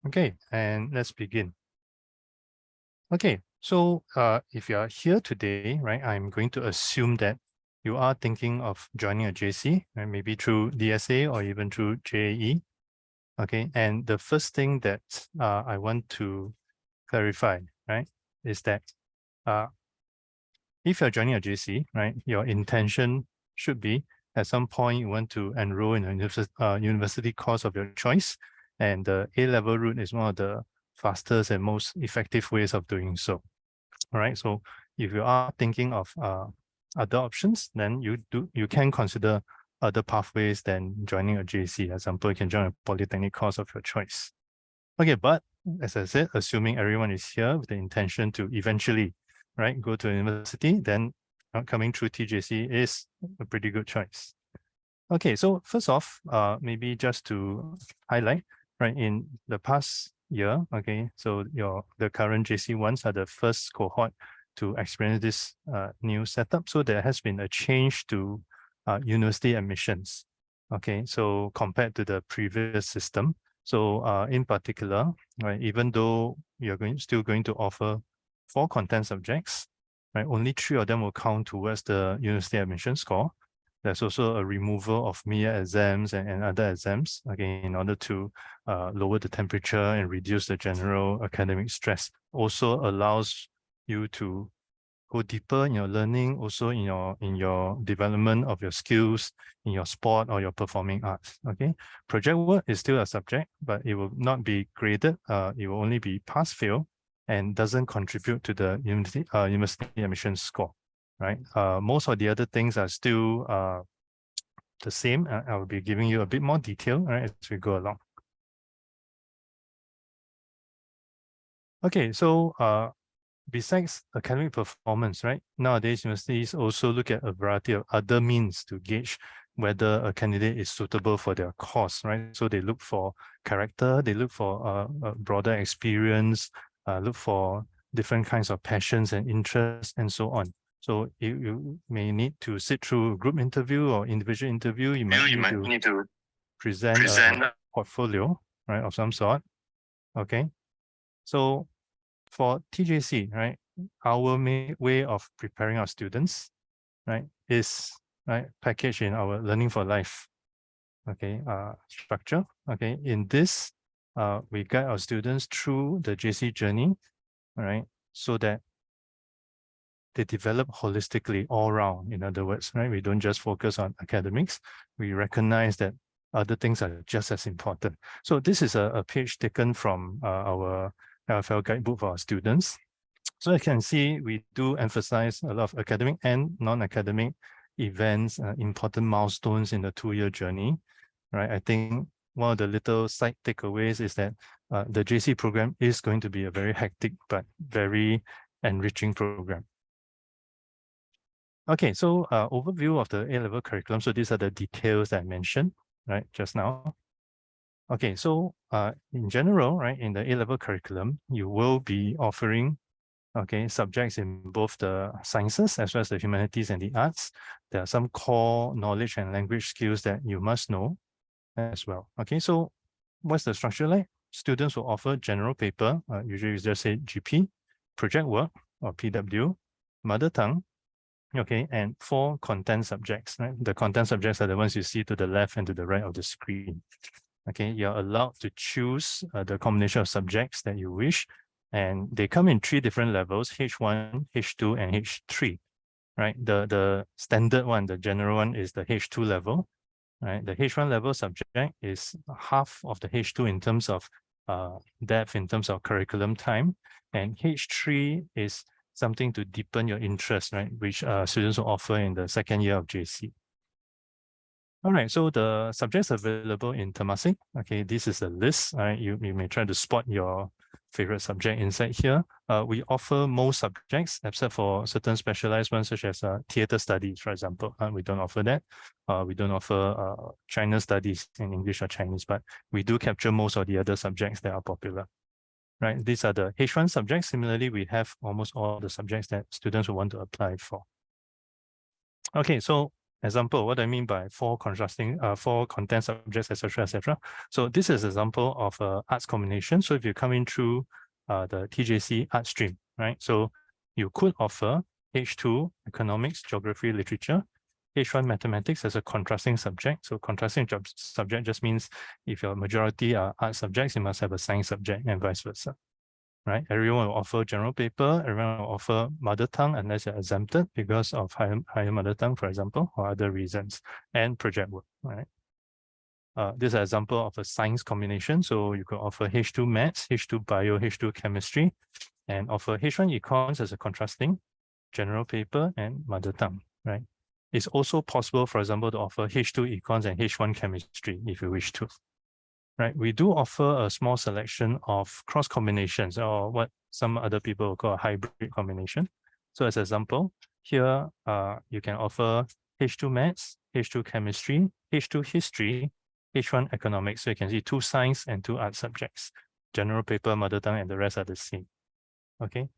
Okay, and let's begin. Okay, so if you are here today, right, I'm going to assume that you are thinking of joining a JC, right, maybe through DSA or even through JAE. Okay, and the first thing that I want to clarify, right, is that if you're joining a JC, right, your intention should be at some point you want to enroll in a university course of your choice, and the A-level route is one of the fastest and most effective ways of doing so. All right, so if you are thinking of other options, then you can consider other pathways than joining a JC. For example, you can join a polytechnic course of your choice. Okay, but as I said, assuming everyone is here with the intention to eventually, right, go to university, then coming through TJC is a pretty good choice. Okay, so first off, maybe just to highlight, right, in the past year, okay, so the current JC ones are the first cohort to experience this new setup. So there has been a change to university admissions. Okay, so compared to the previous system. So in particular, right, even though you're still going to offer 4 content subjects, right, only 3 of them will count towards the university admission score. There's also a removal of MIA exams and other exams, again, in order to lower the temperature and reduce the general academic stress. Also allows you to go deeper in your learning, also in your development of your skills, in your sport or your performing arts. Okay, project work is still a subject, but it will not be graded. It will only be pass-fail and doesn't contribute to the university admission score. Right. Most of the other things are still the same. I will be giving you a bit more detail, right, as we go along. Okay, so besides academic performance, right, nowadays universities also look at a variety of other means to gauge whether a candidate is suitable for their course, right? So they look for character, they look for a broader experience, look for different kinds of passions and interests, and so on. So you may need to sit through a group interview or individual interview. You might need to present a portfolio, right, of some sort. Okay, so for TJC, right, our main way of preparing our students, right, is packaged in our Learning for Life, okay, structure. Okay, in this, we guide our students through the JC journey, all right, so that they develop holistically all round. In other words, right, we don't just focus on academics. We recognize that other things are just as important. So this is a page taken from our LFL guidebook for our students. So you can see we do emphasize a lot of academic and non-academic events, important milestones in the 2-year journey, right? I think one of the little side takeaways is that the JC program is going to be a very hectic but very enriching program. Okay, so overview of the A-level curriculum. So these are the details that I mentioned, right, just now. Okay, so in general, right, in the A-level curriculum, you will be offering, okay, subjects in both the sciences as well as the humanities and the arts. There are some core knowledge and language skills that you must know as well. Okay, so what's the structure like? Students will offer general paper, usually we just say GP, project work or PW, mother tongue, okay, and 4 content subjects, right? The content subjects are the ones you see to the left and to the right of the screen. Okay, you're allowed to choose the combination of subjects that you wish, and they come in 3 different levels, H1, H2, and H3, right? The standard one, the general one, is the H2 level, right? The H1 level subject is half of the H2 in terms of depth, in terms of curriculum time, and H3 is something to deepen your interest, right? Which students will offer in the 2nd year of JC. All right, so the subjects available in Temasek, okay, this is a list, right? You may try to spot your favorite subject inside here. We offer most subjects except for certain specialized ones such as theater studies, for example. We don't offer that. We don't offer China studies in English or Chinese, but we do capture most of the other subjects that are popular. Right, these are the H1 subjects. Similarly, we have almost all the subjects that students will want to apply for. Okay, so Example, what I mean by four content subjects, etc., etc. So this is an example of arts combination. So if you come in through the TJC art stream, right? So you could offer H2 economics, geography, literature, H1 mathematics as a contrasting subject. So contrasting subject just means if your majority are art subjects, you must have a science subject and vice versa. Right? Everyone will offer general paper, everyone will offer mother tongue unless you're exempted because of higher mother tongue, for example, or other reasons, and project work, right? This is an example of a science combination. So you could offer H2 maths, H2 bio, H2 chemistry, and offer H1 econs as a contrasting, general paper, and mother tongue, right? It's also possible, for example, to offer H2 econs and H1 chemistry if you wish to. Right, we do offer a small selection of cross combinations, or what some other people will call a hybrid combination. So as an example, here you can offer H2 maths, H2 chemistry, H2 history, H1 economics. So you can see 2 science and 2 art subjects. General paper, mother tongue, and the rest are the same. Okay.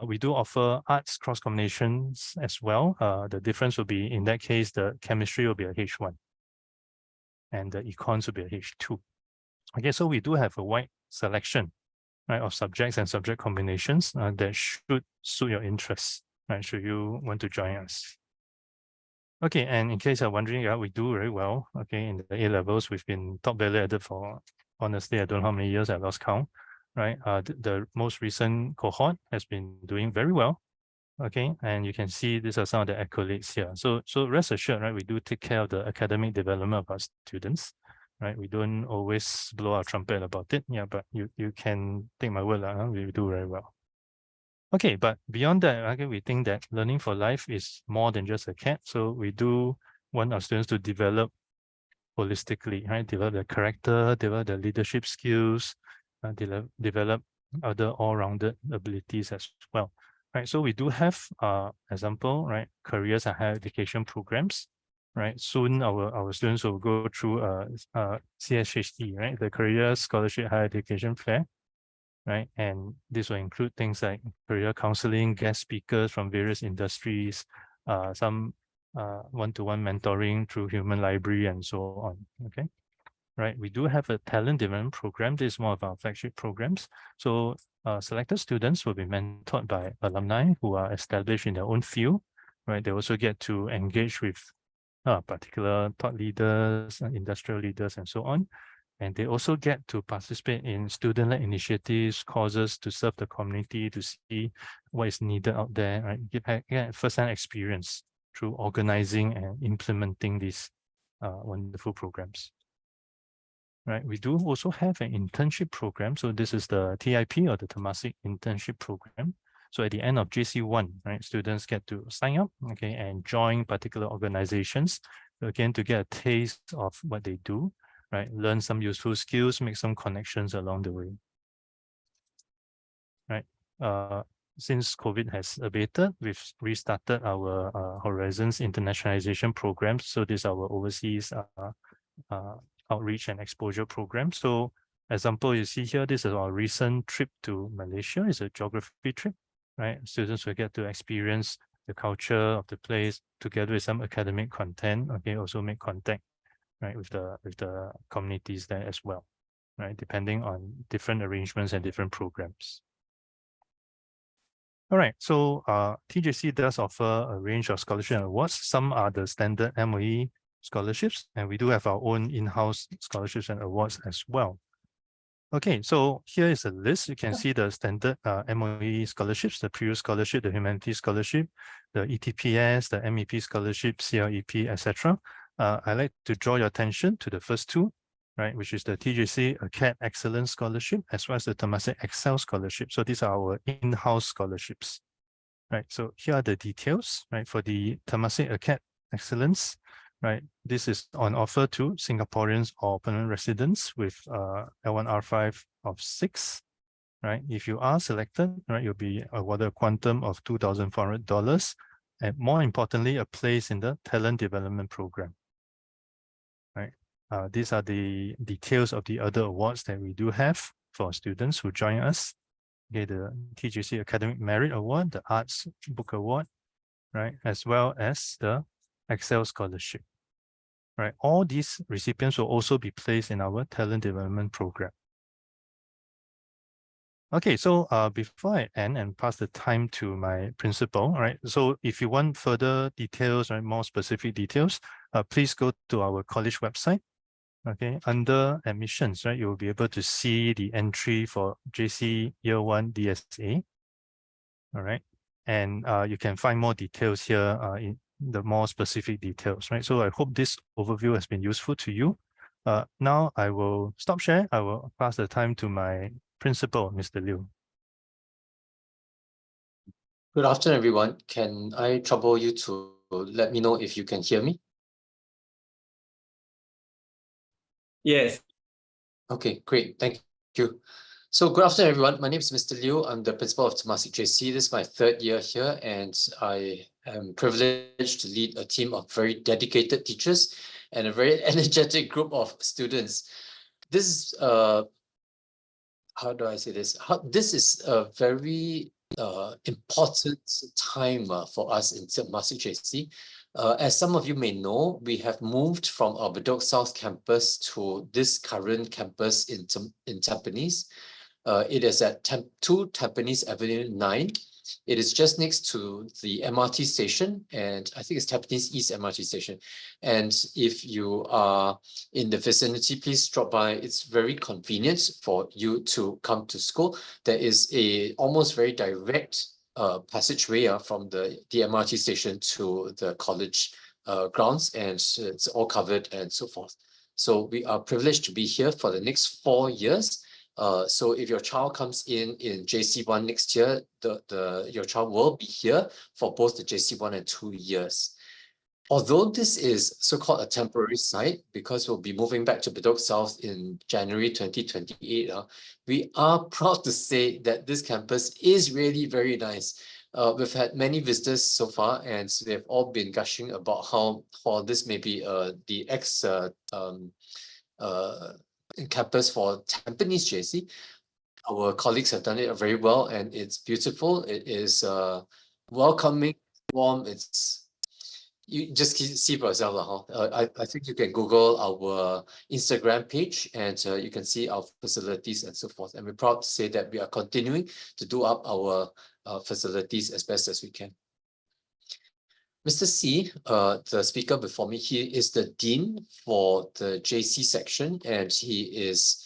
We do offer arts cross combinations as well. The difference will be, in that case, the chemistry will be a H1 and the econs will be a H2. Okay, so we do have a wide selection, right, of subjects and subject combinations that should suit your interests, right, should you want to join us. Okay, and in case you're wondering, yeah, we do very well, okay, in the A-levels. We've been top value added for, honestly, I don't know how many years, I lost count, right? The most recent cohort has been doing very well, okay, and you can see these are some of the accolades here. So rest assured, right, we do take care of the academic development of our students. Right, we don't always blow our trumpet about it. Yeah, but you can take my word, we do very well. Okay, but beyond that, okay, we think that learning for life is more than just a CAT. So we do want our students to develop holistically, right? Develop their character, develop their leadership skills, develop other all-rounded abilities as well. Right, so we do have example, right, careers and higher education programs. Right, soon our students will go through CSHE, right, the Career Scholarship Higher Education Fair, right, and this will include things like career counseling, guest speakers from various industries, some one-to-one mentoring through human library and so on. Okay, right, we do have a talent development program. This is one of our flagship programs. So selected students will be mentored by alumni who are established in their own field. Right, they also get to engage with particular thought leaders, industrial leaders, and so on. And they also get to participate in student-led initiatives, causes to serve the community, to see what is needed out there, right? Get first-hand experience through organizing and implementing these wonderful programs. Right, we do also have an internship program. So this is the TIP, or the Temasek Internship Program. So at the end of JC1, right, students get to sign up, okay, and join particular organizations, again, to get a taste of what they do, right, learn some useful skills, make some connections along the way. Right, since COVID has abated, we've restarted our Horizons Internationalization Program. So this is our overseas outreach and exposure program. So example, you see here, this is our recent trip to Malaysia. It's a geography trip, right? Students will get to experience the culture of the place together with some academic content. Okay, also make contact, right, with the communities there as well, right, depending on different arrangements and different programs. All right, so TJC does offer a range of scholarship and awards. Some are the standard MOE scholarships, and we do have our own in-house scholarships and awards as well. Okay, so here is a list. You can see the standard MOE scholarships, the Prius Scholarship, the Humanities Scholarship, the ETPS, the MEP Scholarship, CLEP, etc. I'd like to draw your attention to the first two, right, which is the TJC ACAD Excellence Scholarship, as well as the Temasek Excel Scholarship. So these are our in-house scholarships, right? So here are the details, right? For the Temasek ACAD Excellence, right, this is on offer to Singaporeans or permanent residents with L1R5 of 6, right? If you are selected, right, you'll be awarded a quantum of $2,400, and more importantly, a place in the talent development program, right? These are the details of the other awards that we do have for students who join us. Okay, the TJC Academic Merit Award, the Arts Book Award, right, as well as the Excel Scholarship. Right, all these recipients will also be placed in our talent development program. Okay, so before I end and pass the time to my principal, right? So if you want further details, right, more specific details, please go to our college website. Okay, under admissions, right, you will be able to see the entry for JC Year 1 DSA. All right, and you can find more details here in the more specific details, right? So I hope this overview has been useful to you. Now I will stop share. I will pass the time to my principal, Mr. Liu. Good afternoon, everyone. Can I trouble you to let me know if you can hear me? Yes. Okay, great. Thank you. So good afternoon, everyone. My name is Mr. Liu. I'm the principal of Temasek JC. This is my 3rd year here, and I am privileged to lead a team of very dedicated teachers and a very energetic group of students. This is, how do I say this? This is a very important time for us in Temasek JC. As some of you may know, we have moved from our Bedok South campus to this current campus in Tampines. It is at 2 Tampines Avenue 9. It is just next to the MRT station, and I think it's Tampines East MRT station. And if you are in the vicinity, please drop by. It's very convenient for you to come to school. There is a almost very direct passageway from the MRT station to the college grounds, and it's all covered and so forth. So we are privileged to be here for the next 4 years. So if your child comes in JC1 next year, your child will be here for both the JC1 and 2 years. Although this is so-called a temporary site, because we'll be moving back to Bedok South in January 2028, we are proud to say that this campus is really very nice. We've had many visitors so far, and they've all been gushing about how this may be the campus for Tampines JC. Our colleagues have done it very well, and it's beautiful. It is welcoming, warm. You just see for yourself. I think you can Google our Instagram page, and you can see our facilities and so forth. And we're proud to say that we are continuing to do up our facilities as best as we can. Mr. C, the speaker before me, he is the dean for the JC section, and he has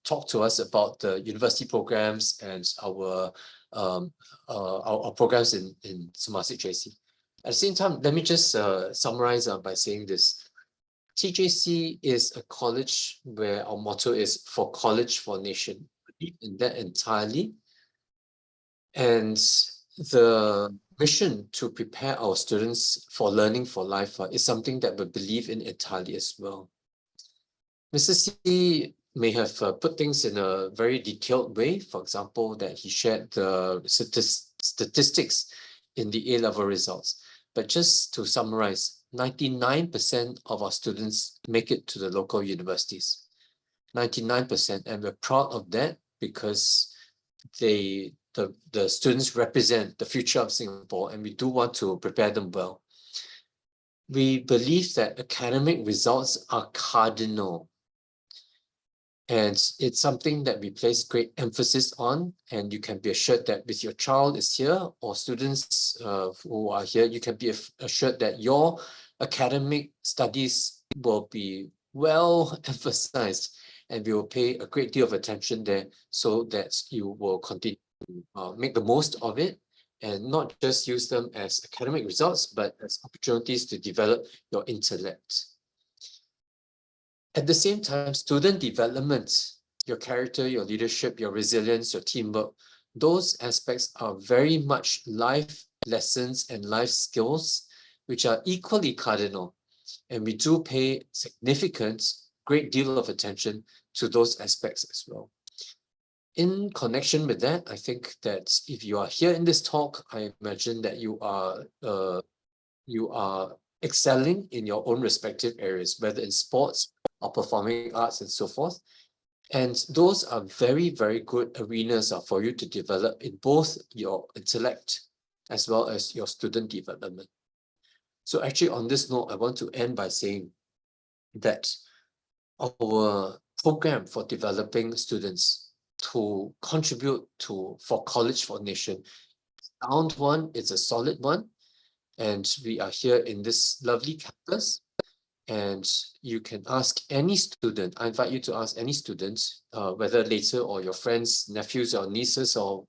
talked to us about the university programs and our programs in Temasek JC. At the same time, let me just summarize by saying this. TJC is a college where our motto is for college for nation. We believe in that entirely. And the mission to prepare our students for learning for life is something that we believe in entirely as well. Mr. C may have put things in a very detailed way. For example, that he shared the statistics in the A-level results. But just to summarize, 99% of our students make it to the local universities. 99%, and we're proud of that because the students represent the future of Singapore, and we do want to prepare them well. We believe that academic results are cardinal, and it's something that we place great emphasis on, and you can be assured that with your child is here or students who are here, you can be assured that your academic studies will be well emphasized, and we will pay a great deal of attention there so that you will continue to make the most of it and not just use them as academic results, but as opportunities to develop your intellect. At the same time, student development, your character, your leadership, your resilience, your teamwork, those aspects are very much life lessons and life skills, which are equally cardinal. And we do pay significant, great deal of attention to those aspects as well. In connection with that, I think that if you are here in this talk, I imagine that you are excelling in your own respective areas, whether in sports or performing arts and so forth. And those are very, very good arenas for you to develop in both your intellect as well as your student development. So actually on this note, I want to end by saying that our program for developing students to contribute to for College for Nation, sound one, it's a solid one. And we are here in this lovely campus. And you can ask any student, I invite you to ask any student, whether later or your friends, nephews or nieces, or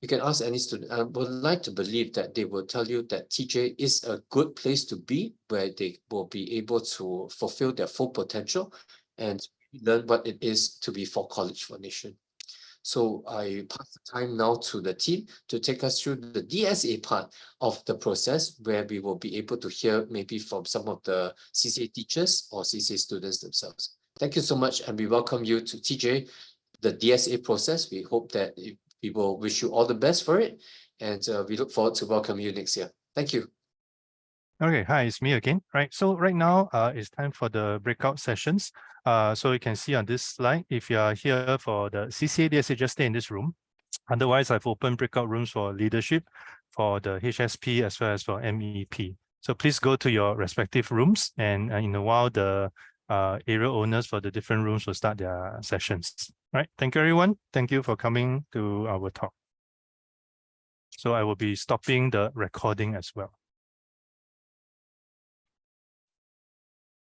you can ask any student. I would like to believe that they will tell you that TJ is a good place to be, where they will be able to fulfill their full potential and learn what it is to be for College for Nation. So I pass the time now to the team to take us through the DSA part of the process, where we will be able to hear maybe from some of the CCA teachers or CCA students themselves. Thank you so much, and we welcome you to TJ, the DSA process. We hope that we will wish you all the best for it, and we look forward to welcome you next year. Thank you. Okay, hi, it's me again. Right, so right now it's time for the breakout sessions. So you can see on this slide, if you are here for the CCA DSA, just stay in this room. Otherwise, I've opened breakout rooms for leadership, for the HSP, as well as for MEP. So please go to your respective rooms, and in a while, the area owners for the different rooms will start their sessions. Right, thank you, everyone. Thank you for coming to our talk. So I will be stopping the recording as well.